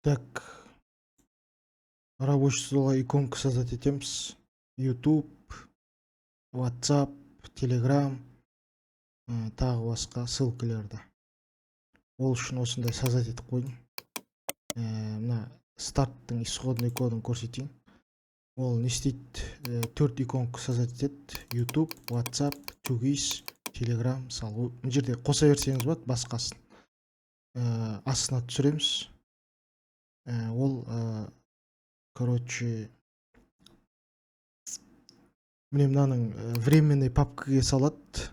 Так, рабочий столға иконка создать етеміз. YouTube, WhatsApp, Telegram, тағы басқа ссылкаларды. Ол үшін осындай создать етіп қойдым. Мына старттың исходный кодын көрсетейін. Ол не істейді? 4 иконка создать етеді. YouTube, WhatsApp, Tugis, Telegram, мысалы. Бұл жерде қоса берсеңіз болады, басқасын. Астына түсіреміз. Ол короче, міне мынаның временный папкаға салады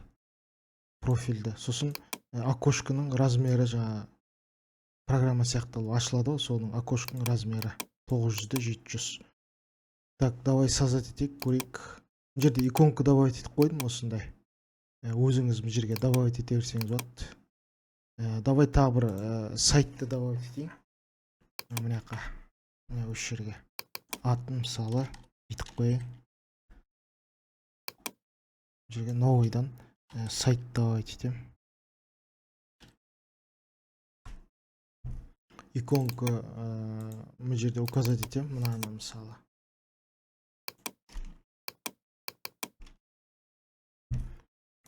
профильді. Сосын окошканың размері жаңа программа сияқталып ашылады, соның окошканың размері 900-700. Так, давай создать етейік, көрейік. Бұл жерде иконка добавить етіп қойдым осындай. Өзіңіз бұл жерге добавить ете берсеңіз болады. Давай тағы бір сайтты добавить етейін. Мынақа, осы жерге атын мысалы бүйтіп қойайын. Бұл жерге новыйдан сайт добавить етем. Иконка бұл жерде указать етем. Мынаны мысалы.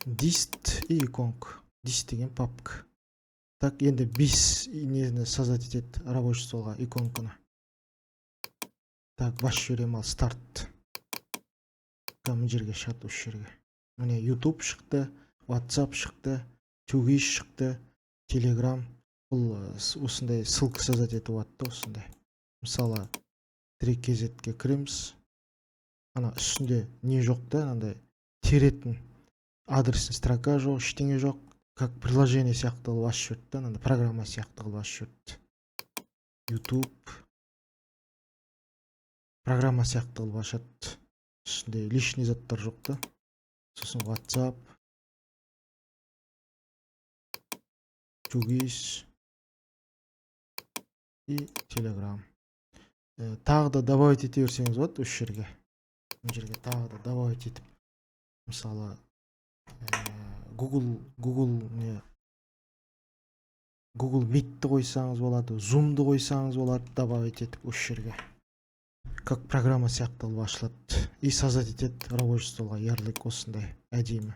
Dist и иконка. Dist деген папка. Так, енді 5 нені создать етеді рабочий столға иконканы. Так, бас жіберем ал старт. Бұл жерге шығады, осы жерге. Міне YouTube шықты, WhatsApp шықты, Tugis шықты, Telegram. Бұл осындай ссылка создать етіп атты осындай. Мысалы, TreeKZ-ге кіреміз. Ана үстінде не жоқ та, андай теретін адресный строка жоқ, ештеңе жоқ. Как приложение сияқталып ашып жүрді, программа сияқталып ашып жүрді. YouTube программа сияқталып ашады. Үстінде лишний заттар жоқ та. Сосын WhatsApp, Tugis и Telegram. Тағы да добавить ете берсеңіз болады осы жерге. Бұл жерге тағы да добавить етіп, мысалы Google Meet'ті қойсаңыз болады, Zoom'ды қойсаңыз болады, добавить етіп осы жерге. Как программа сияқталып ашылады. И создать етеді рабочий столға ярлык осындай әдемі.